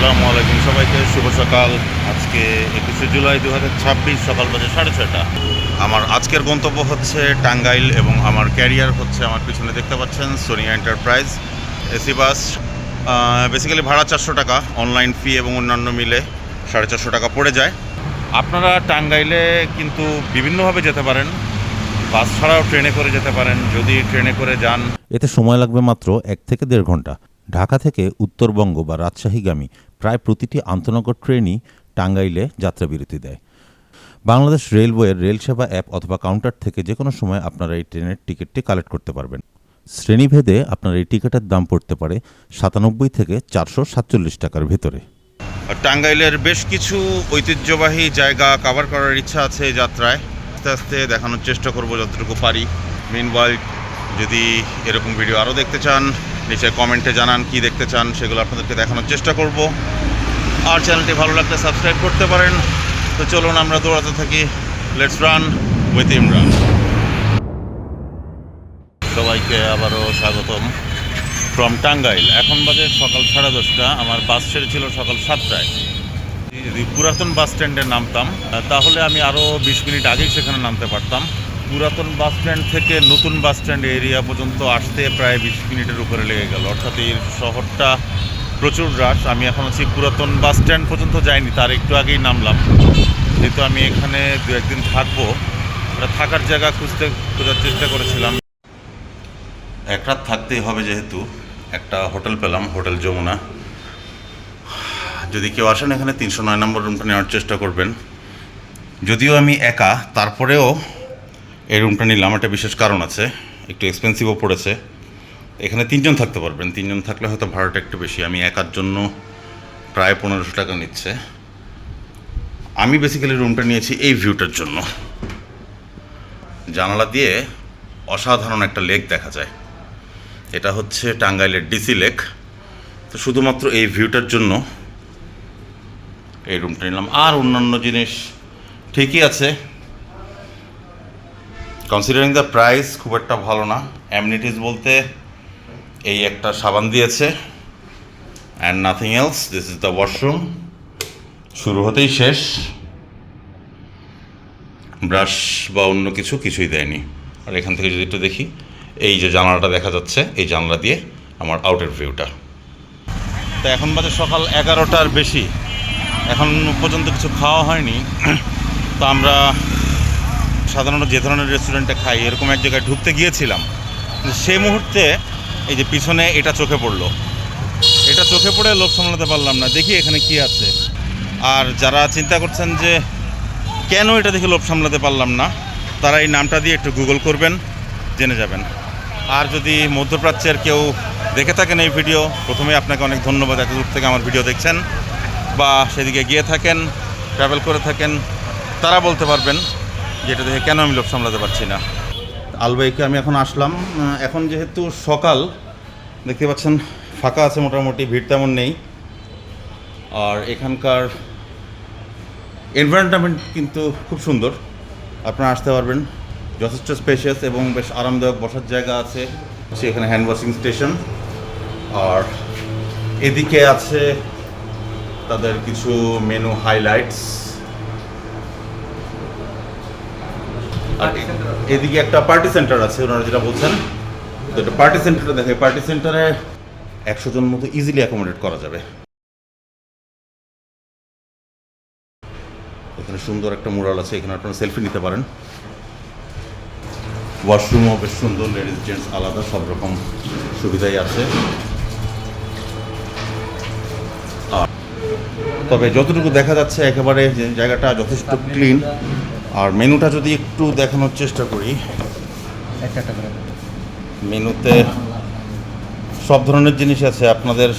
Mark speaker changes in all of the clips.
Speaker 1: আসসালামু আলাইকুম সবাইকে, শুভ সকাল। আজকে 21শে জুলাই 2026, সকাল বাজে 6:30। আমার আজকের গন্তব্য হচ্ছে টাঙ্গাইল এবং আমার ক্যারিয়ার হচ্ছে আমার পিছনে দেখতে পাচ্ছেন Sonia enterprise AC bus. Basically ভাড়া 400 টাকা, অনলাইন ফি এবং অন্যান্য মিলে 450 টাকা পড়ে যায়। আপনারা টাঙ্গাইলে কিন্তু বিভিন্নভাবে যেতে পারেন, বাস ছাড়াও ট্রেনে করে যেতে পারেন। যদি ট্রেনে করে যান,
Speaker 2: এতে সময় লাগবে মাত্র 1 থেকে 1.5 ঘন্টা। ঢাকা থেকে উত্তরবঙ্গ বা রাজশাহীগামী প্রায় প্রতিটি আন্তনগর ট্রেনই টাঙ্গাইলে যাত্রাবিরতি দেয়। বাংলাদেশ রেলওয়ের রেল সেবা অ্যাপ অথবা কাউন্টার থেকে যে কোনো সময় আপনারা এই ট্রেনের টিকিটটি কালেক্ট করতে পারবেন। শ্রেণীভেদে আপনার এই টিকিটের দাম পড়তে পারে 97 থেকে 447 টাকার ভেতরে।
Speaker 1: টাঙ্গাইলের বেশ কিছু ঐতিহ্যবাহী জায়গা কভার করার ইচ্ছা আছে এই যাত্রায়। আস্তে আস্তে দেখানোর চেষ্টা করব যতটুকু পারি। মিনওয়াইল যদি এরকম ভিডিও আরও দেখতে চান, নিচে কমেন্টে জানান কি দেখতে চান, সেগুলো আপনাদেরকে দেখানোর চেষ্টা করব। আর চ্যানেলটি ভালো লাগলে সাবস্ক্রাইব করতে পারেন। তো চলুন আমরা দৌড়াতে থাকি। Let's run with Imran. সবাইকে আবারও স্বাগতম ফ্রম টাঙ্গাইল। এখন বাজে সকাল 10:30। আমার বাস ছেড়েছিল সকাল 7টায়। যদি পুরাতন বাস স্ট্যান্ডে নামতাম তাহলে আমি আরও 20 মিনিট আগেই সেখানে নামতে পারতাম। পুরাতন বাস স্ট্যান্ড থেকে নতুন বাস স্ট্যান্ড এরিয়া পর্যন্ত আসতে প্রায় 20 মিনিটের উপরে লেগে গেল। অর্থাৎ এই শহরটা প্রচুর রাশ। আমি এখন আছি পুরাতন বাস স্ট্যান্ড পর্যন্ত যাইনি, তার একটু আগেই নামলাম। যেহেতু আমি এখানে 2-1 দিন থাকবো, থাকার জায়গা খোঁজার চেষ্টা করেছিলাম। এক রাত থাকতেই হবে, যেহেতু একটা হোটেল পেলাম, হোটেল যমুনা। যদি কেউ আসেন এখানে 309 নম্বর রুমটা নেওয়ার চেষ্টা করবেন। যদিও আমি একা, তারপরেও এই রুমটা নিলাম। একটা বিশেষ কারণ আছে, একটু এক্সপেন্সিভও পড়েছে। এখানে 3 জন থাকতে পারবেন। 3 জন থাকলে হয়তো ভাড়াটা একটু বেশি। আমি একার জন্য প্রায় 1500 টাকা নিচ্ছে। আমি বেসিক্যালি রুমটা নিয়েছি এই ভিউটার জন্য। জানালা দিয়ে অসাধারণ একটা লেক দেখা যায়। এটা হচ্ছে টাঙ্গাইলের ডিসি লেক। তো শুধুমাত্র এই ভিউটার জন্য এই রুমটা নিলাম। আর অন্যান্য জিনিস ঠিকই আছে, কনসিডারিং দ্য প্রাইস খুব একটা ভালো না। অ্যামিনিটিস বলতে এই একটা সাবান দিয়েছে, and nothing else. This is the washroom. শুরু হতেই শেষ। ব্রাশ বা অন্য কিছুই দেয়নি। আর এখান থেকে যদি একটু দেখি, এই যে জানালাটা দেখা যাচ্ছে, এই জানলা দিয়ে আমার আউটের ভিউটা। তো এখন বাজে সকাল 11টার বেশি। এখন পর্যন্ত কিছু খাওয়া হয়নি। তো আমরা সাধারণত যে ধরনের রেস্টুরেন্টে খাই, এরকম এক জায়গায় ঢুকতে গিয়েছিলাম। সেই মুহূর্তে এই যে পিছনে এটা চোখে পড়লো। এটা চোখে পড়ে লোভ সামলাতে পারলাম না। দেখি এখানে কি আছে। আর যারা চিন্তা করছেন যে কেন এটা দেখে লোভ সামলাতে পারলাম না, তারা এই নামটা দিয়ে একটু গুগল করবেন, জেনে যাবেন। আর যদি মধ্যপ্রাচ্যের কেউ দেখে থাকেন এই ভিডিও, প্রথমে আপনাকে অনেক ধন্যবাদ। এত দূর থেকে আমার ভিডিও দেখছেন বা সেদিকে গিয়ে থাকেন, ট্রাভেল করে থাকেন, তারা বলতে পারবেন যে এটা দেখে কেন আমি লোভ সামলাতে পারছি না। আলবাইকে আমি এখন আসলাম। এখন যেহেতু সকাল, দেখতে পাচ্ছেন ফাঁকা আছে মোটামুটি, ভিড় তেমন নেই। আর এখানকার এনভায়রনমেন্ট কিন্তু খুব সুন্দর। আপনারা আসতে পারবেন, যথেষ্ট স্পেশিয়াস এবং বেশ আরামদায়ক বসার জায়গা আছে। এখানে হ্যান্ড ওয়াশিং স্টেশন। আর এদিকে আছে তাদের কিছু মেনু হাইলাইটস। আর এদিকে একটা পার্টি সেন্টার আছে, ওনারা যেটা বলছেন। তো এটা পার্টি সেন্টারটা দেখে, পার্টি সেন্টারে 100 জন মতো ইজিলি অ্যাকোমোডেট করা যাবে। এখানে সুন্দর একটা মুরাল আছে, এখানে আপনারা সেলফি নিতে পারেন। ওয়াশরুমও বেশ সুন্দর, লেডিস জেন্টস আলাদা, সব রকম সুবিধাই আছে। আর তবে যতটুকু দেখা যাচ্ছে একেবারে যে জায়গাটা যথেষ্ট ক্লিন। আর মেনুটা যদি একটু দেখানোর চেষ্টা করি, মেনুতে সব ধরনের জিনিস আছে। আপনাদের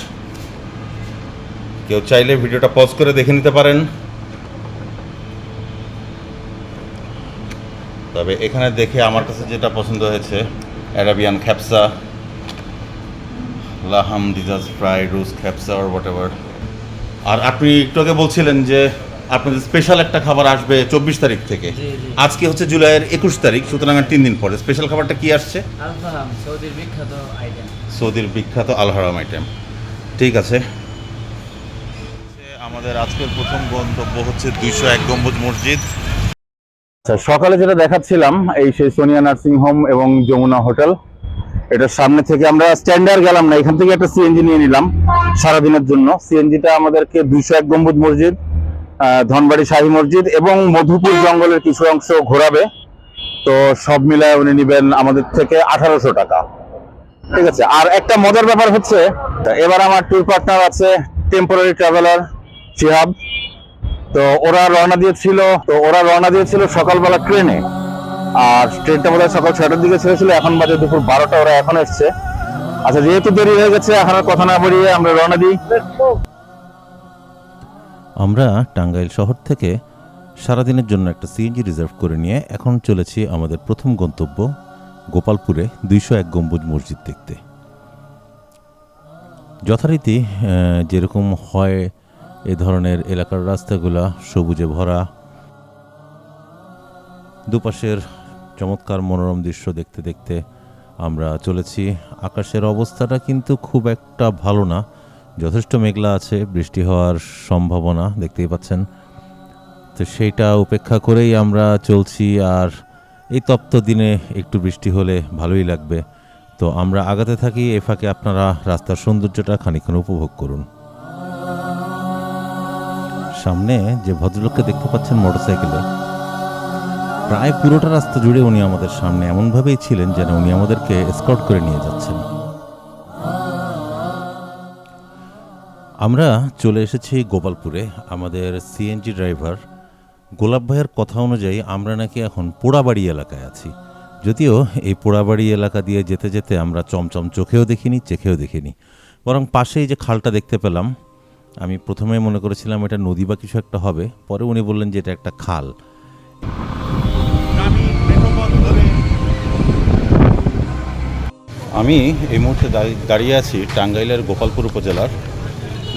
Speaker 1: কেউ চাইলে ভিডিওটা পজ করে দেখে নিতে পারেন। তবে এখানে দেখে আমার কাছে যেটা পছন্দ হয়েছে, অ্যারাবিয়ান খ্যাপসা, লাহাম ডিজাজ ফ্রাই, রোজ খ্যাপসা আর হোয়াট এভার। আর আপনি একটু আগে বলছিলেন যে আপনাদের স্পেশাল একটা খাবার আসবে 24 তারিখ থেকে। আজকে হচ্ছে জুলাইয়ের 21 তারিখ, সুতরাং 3 দিন পরে স্পেশাল খাবারটা কি আসছে?
Speaker 3: আলহারাম, সৌদির বিখ্যাত আইটেম।
Speaker 1: সৌদির বিখ্যাত আলহারাম আইটেম। ঠিক আছে, আমাদের আজকের প্রথম গন্তব্য হচ্ছে 201 গম্বুজ মসজিদ।
Speaker 3: আচ্ছা, সকালে যেটা দেখাচ্ছিলাম এই সেই সোনিয়া নার্সিং হোম এবং যমুনা হোটেল, এটার সামনে থেকে আমরা স্ট্যান্ডার্ড গেলাম না, এখান থেকে একটা সিএনজি নিয়ে নিলাম সারাদিনের জন্য। সিএনজিটা আমাদেরকে 201 গম্বুজ মসজিদ, ধনবাড়ি শাহী মসজিদ এবং মধুপুর জঙ্গলের কিছু অংশ ঘোরাবে। তো সব মিলায় উনি নেবেন আমাদের থেকে 1800 টাকা। ঠিক আছে। আর একটা মজার ব্যাপার হচ্ছে, এবার আমার ট্যুর পার্টনার আছে টেম্পোরারি ট্রাভেলার শিহাব। তো ওরা রওনা দিয়েছিল সকালবেলা ট্রেনে, আর ট্রেনটা বোধহয় সকাল 6টার দিকে ছেড়েছিল, এখন বাজে দুপুর 12টা, ওরা এখন এসছে। আচ্ছা, যেহেতু দেরি হয়ে গেছে, এখন আর কথা না বাড়িয়ে আমরা রওনা দিই।
Speaker 2: আমরা টাঙ্গাইল শহর থেকে সারাদিনের জন্য একটা সিএনজি রিজার্ভ করে নিয়ে এখন চলেছি আমাদের প্রথম গন্তব্য গোপালপুরে 201 গম্বুজ মসজিদ দেখতে। যথারীতি যেরকম হয় এ ধরনের এলাকার রাস্তাগুলা সবুজে ভরা, দুপাশের চমৎকার মনোরম দৃশ্য দেখতে দেখতে আমরা চলেছি। আকাশের অবস্থাটা কিন্তু খুব একটা ভালো না, যথেষ্ট মেঘলা আছে, বৃষ্টি হওয়ার সম্ভাবনা দেখতেই পাচ্ছেন। তো সেইটা উপেক্ষা করেই আমরা চলছি, আর এই তপ্ত দিনে একটু বৃষ্টি হলে ভালোই লাগবে। তো আমরা আগাতে থাকি, এ ফাঁকে আপনারা রাস্তার সৌন্দর্যটা খানিকক্ষণ উপভোগ করুন। সামনে যে ভদ্রলোককে দেখতে পাচ্ছেন মোটরসাইকেলে, প্রায় পুরোটা রাস্তা জুড়ে উনি আমাদের সামনে এমনভাবেই ছিলেন যেন উনি আমাদেরকে এসকর্ট করে নিয়ে যাচ্ছেন। আমরা চলে এসেছি গোপালপুরে। আমাদের সিএনজি ড্রাইভার গোলাপ ভাইয়ের কথা অনুযায়ী আমরা নাকি এখন পোড়াবাড়ি এলাকায় আছি। যদিও এই পোড়াবাড়ি এলাকা দিয়ে যেতে যেতে আমরা চমচম চোখেও দেখিনি, চেখেও দেখিনি, বরং পাশেই যে খালটা দেখতে পেলাম, আমি প্রথমে মনে করেছিলাম এটা নদী বা কিছু একটা হবে, পরে উনি বললেন যে এটা একটা খাল।
Speaker 1: আমি এই মুহূর্তে দাঁড়িয়ে আছি টাঙ্গাইলের গোপালপুর উপজেলার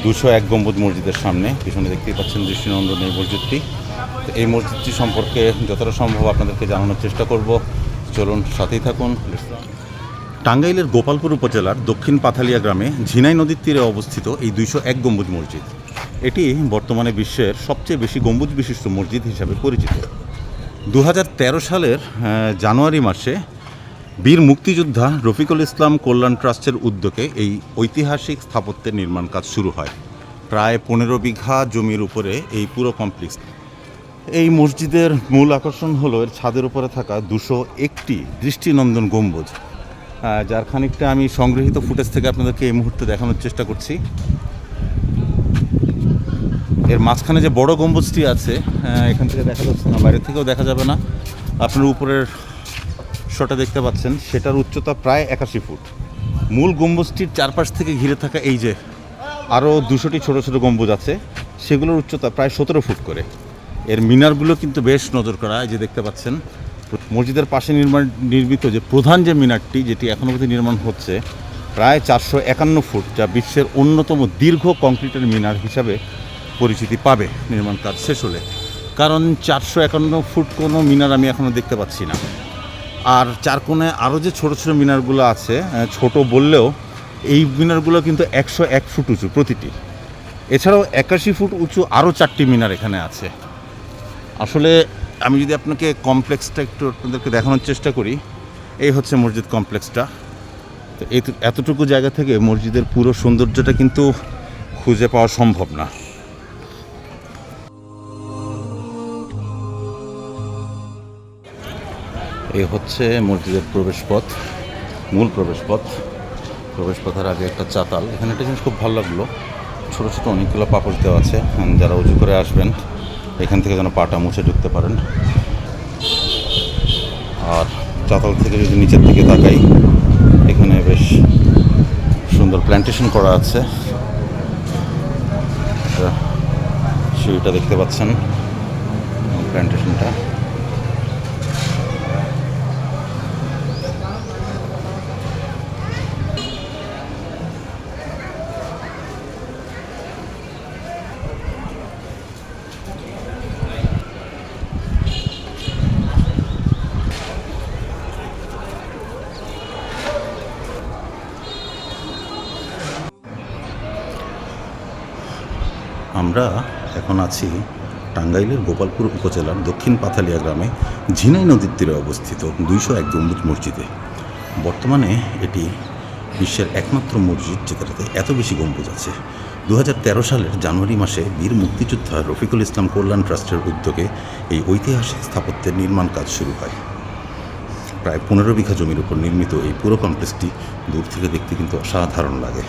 Speaker 1: 201 গম্বুজ মসজিদের সামনে। পিছনে দেখতেই পাচ্ছেন দৃষ্টিনন্দন এই মসজিদটি। তো এই মসজিদটি সম্পর্কে যতটা সম্ভব আপনাদেরকে জানানোর চেষ্টা করব, চলুন সাথেই থাকুন। টাঙ্গাইলের গোপালপুর উপজেলার দক্ষিণ পাথালিয়া গ্রামে ঝিনাই নদীর তীরে অবস্থিত এই 201 গম্বুজ মসজিদ, এটি বর্তমানে বিশ্বের সবচেয়ে বেশি গম্বুজ বিশিষ্ট মসজিদ হিসাবে পরিচিত। 2013 সালের জানুয়ারি মাসে বীর মুক্তিযোদ্ধা রফিকুল ইসলাম কল্যাণ ট্রাস্টের উদ্যোগে এই ঐতিহাসিক স্থাপত্যের নির্মাণ কাজ শুরু হয়। প্রায় 15 বিঘা জমির উপরে এই পুরো কমপ্লেক্স। এই মসজিদের মূল আকর্ষণ হলো এর ছাদের উপরে থাকা 201টি দৃষ্টিনন্দন গম্বুজ, যার খানিকটা আমি সংগৃহীত ফুটেজ থেকে আপনাদেরকে এই মুহূর্তে দেখানোর চেষ্টা করছি। এর মাঝখানে যে বড় গম্বুজটি আছে, এখান থেকে দেখা যাচ্ছে না, বাইরে থেকেও দেখা যাবে না, আপনার উপরের শটা দেখতে পাচ্ছেন, সেটার উচ্চতা প্রায় 81 ফুট। মূল গম্বুজটির চারপাশ থেকে ঘিরে থাকা এই যে আরও 200টি ছোটো ছোটো গম্বুজ আছে, সেগুলোর উচ্চতা প্রায় 17 ফুট করে। এর মিনারগুলো কিন্তু বেশ নজর করা, এই যে দেখতে পাচ্ছেন। মসজিদের পাশে নির্মিত যে প্রধান যে মিনারটি, যেটি এখনও পর্যন্ত নির্মাণ হচ্ছে, প্রায় 451 ফুট, যা বিশ্বের অন্যতম দীর্ঘ কংক্রিটের মিনার হিসাবে পরিচিতি পাবে নির্মাণ কাজ শেষ হলে। কারণ 451 ফুট কোনো মিনার আমি এখনও দেখতে পাচ্ছি না। আর চার কোণে আরও যে ছোটো ছোটো মিনারগুলো আছে, ছোট বললেও এই মিনারগুলো কিন্তু 101 ফুট উঁচু প্রতিটি। এছাড়াও 81 ফুট উঁচু আরও 4টি মিনার এখানে আছে। আসলে আমি যদি আপনাকে কমপ্লেক্সটা একটু আপনাদেরকে দেখানোর চেষ্টা করি, এই হচ্ছে মসজিদ কমপ্লেক্সটা। তো এতটুকু জায়গা থেকে মসজিদের পুরো সৌন্দর্যটা কিন্তু খুঁজে পাওয়া সম্ভব না। এই হচ্ছে মসজিদের প্রবেশপথ, মূল প্রবেশপথ। প্রবেশপথের আগে একটা চাতাল। এখানে একটা জিনিস খুব ভালো লাগলো, ছোটো ছোটো অনেকগুলো পাপড় দেওয়া আছে, যারা উঁচু করে আসবেন এখান থেকে যেন পাটা মুছে ঢুকতে পারেন। আর চাতাল থেকে যদি নিচের দিকে তাকাই, এখানে বেশ সুন্দর প্ল্যান্টেশন করা আছে, সিঁড়িটা দেখতে পাচ্ছেন, প্ল্যান্টেশনটা।
Speaker 2: আমরা এখন আছি টাঙ্গাইলের গোপালপুর উপজেলার দক্ষিণ পাথালিয়া গ্রামে ঝিনাই নদীর তীরে অবস্থিত 201 গম্বুজ মসজিদে। বর্তমানে এটি বিশ্বের একমাত্র মসজিদ যেটাতে এত বেশি গম্বুজ আছে। 2013 সালের জানুয়ারি মাসে বীর মুক্তিযোদ্ধা রফিকুল ইসলাম কল্যাণ ট্রাস্টের উদ্যোগে এই ঐতিহাসিক স্থাপত্যের নির্মাণ কাজ শুরু হয়। প্রায় 15 বিঘা জমির উপর নির্মিত এই পুরো কমপ্লেক্সটি দূর থেকে দেখতে কিন্তু অসাধারণ লাগে।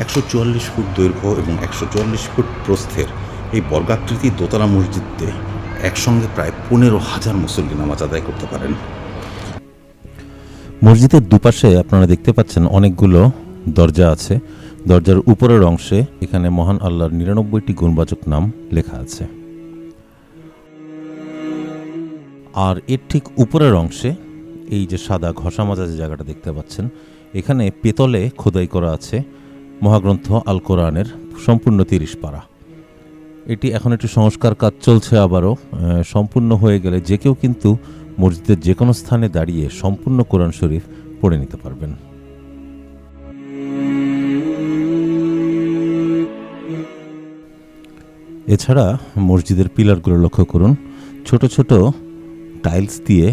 Speaker 2: 144 ফুট দৈর্ঘ্য এবং 144 ফুট প্রস্থের এই বর্গাকৃতি দোতলা মসজিদে একসঙ্গে প্রায় 15,000 মুসল্লি নামাজ আদায় করতে পারেন। মসজিদের দুপাশে আপনারা দেখতে পাচ্ছেন অনেকগুলো দরজা আছে। দরজার উপরের অংশে এখানে মহান আল্লাহর 99টি গুণবাচক নাম লেখা আছে, আর এর ঠিক উপরের অংশে এই যে সাদা ঘষা মাজা যে জায়গাটা দেখতে পাচ্ছেন, এখানে পেতলে খোদাই করা আছে মহাগ্রন্থ আল কোরআনের সম্পূর্ণ 30 পারা। এটি এখন একটু সংস্কার কাজ চলছে, আবারও সম্পূর্ণ হয়ে গেলে যে কেউ কিন্তু মসজিদের যে কোনো স্থানে দাঁড়িয়ে সম্পূর্ণ কোরআন শরীফ পড়ে নিতে পারবেন। এছাড়া মসজিদের পিলারগুলো লক্ষ্য করুন, ছোট ছোট টাইলস দিয়ে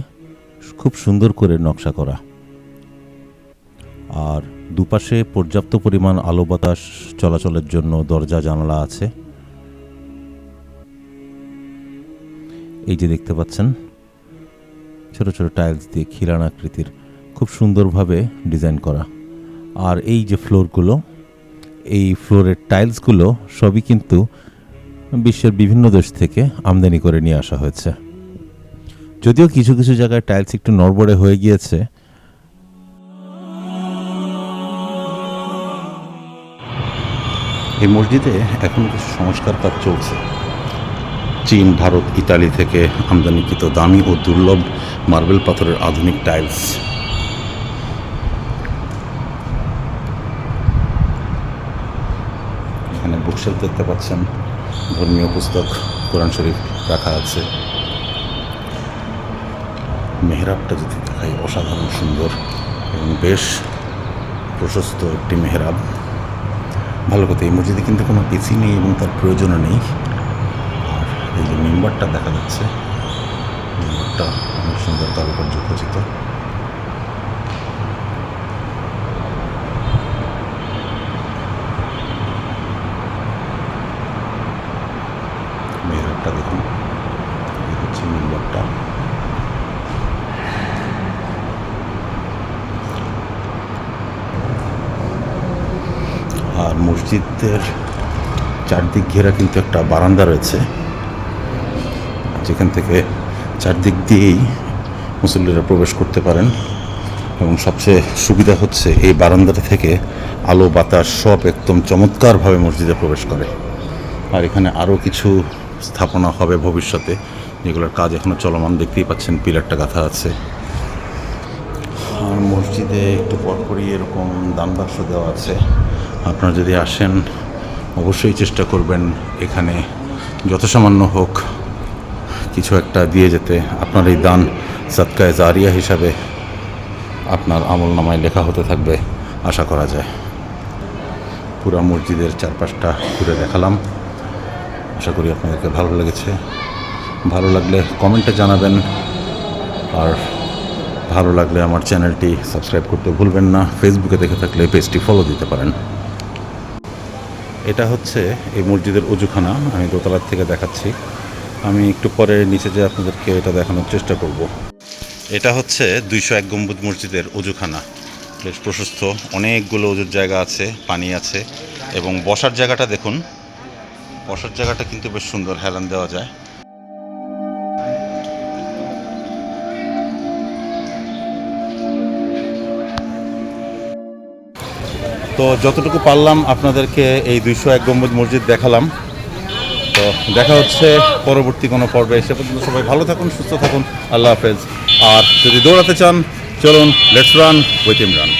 Speaker 2: খুব সুন্দর করে নকশা করা, আর দুপাশে পর্যাপ্ত পরিমাণ আলো বাতাস চলাচলের জন্য দরজা জানালা আছে। এই যে দেখতে পাচ্ছেন ছোট ছোট টাইলস দিয়ে খিলান আকৃতির খুব সুন্দরভাবে ডিজাইন করা। আর এই যে ফ্লোরগুলো, এই ফ্লোরের টাইলসগুলো সবই কিন্তু বিশ্বের বিভিন্ন দেশ থেকে আমদানি করে নিয়ে আসা হয়েছে। যদিও কিছু কিছু জায়গায় টাইলস একটু নড়বড়ে হয়ে গিয়েছে। এই মসজিদে এখন কিছু সংস্কার কাজ চলছে। চীন, ভারত, ইতালি থেকে আমদানিকৃত দামি ও দুর্লভ মার্বেল পাথরের আধুনিক টাইলস। এখানে বুকশেলফ দেখতে পাচ্ছেন, ধর্মীয় পুস্তক, কোরআন শরীফ রাখা আছে। মেহরাবটা যদি দেখাই, অসাধারণ সুন্দর এবং বেশ প্রশস্ত একটি মেহরাব। ভালো কথা, এই মসজিদে কিন্তু কোনো এসি নেই এবং তার প্রয়োজনও নেই। আর এই যে মেম্বারটা দেখা যাচ্ছে, মেম্বারটা অনেক সুন্দর কারুকার্য খচিত। মেহরাবটা দেখুন, এই হচ্ছে মেম্বারটা। আর মসজিদের চারদিক ঘেরা কিন্তু একটা বারান্দা রয়েছে, যেখান থেকে চারদিক দিয়েই মুসল্লিরা প্রবেশ করতে পারেন। এবং সবচেয়ে সুবিধা হচ্ছে এই বারান্দাটা থেকে আলো বাতাস সব একদম চমৎকারভাবে মসজিদে প্রবেশ করে। আর এখানে আরও কিছু স্থাপনা হবে ভবিষ্যতে, যেগুলোর কাজ এখনও চলমান। দেখতেই পাচ্ছেন পিলারটা গাঁথা আছে। আর মসজিদে একটু পরপরই এরকম দান বাক্স দেওয়া আছে। আপনারা যদি আসেন অবশ্যই চেষ্টা করবেন এখানে যত সামান্য হোক কিছু একটা দিয়ে যেতে। আপনার এই দান সাদকায়ে জারিয়া হিসাবে আপনার আমল নামায় লেখা হতে থাকবে আশা করা যায়। পুরো মসজিদের চারপাশটা ঘুরে দেখালাম, আশা করি আপনাদেরকে ভালো লেগেছে। ভালো লাগলে কমেন্টে জানাবেন, আর ভালো লাগলে আমার চ্যানেলটি সাবস্ক্রাইব করতে ভুলবেন না। ফেসবুকে দেখে থাকলে পেজটি ফলো দিতে পারেন। এটা হচ্ছে এই মসজিদের অজুখানা, আমি দোতলার থেকে দেখাচ্ছি। আমি একটু পরে নিচে যেয়ে আপনাদেরকে এটা দেখানোর চেষ্টা করব। এটা হচ্ছে 201 গম্বুজ মসজিদের অজুখানা। বেশ প্রশস্ত, অনেকগুলো অজুর জায়গা আছে, পানি আছে, এবং বসার জায়গাটা দেখুন। বসার জায়গাটা কিন্তু বেশ সুন্দর, হেলান দেওয়া যায়। তো যতটুকু পারলাম আপনাদেরকে এই 201 গম্বুজ মসজিদ দেখালাম। তো দেখা হচ্ছে পরবর্তী কোনো পর্বে। সে পর্যন্ত সবাই ভালো থাকুন, সুস্থ থাকুন। আল্লাহ হাফেজ। আর যদি দৌড়াতে চান, চলুন, লেটস রান উইথ ইমরান।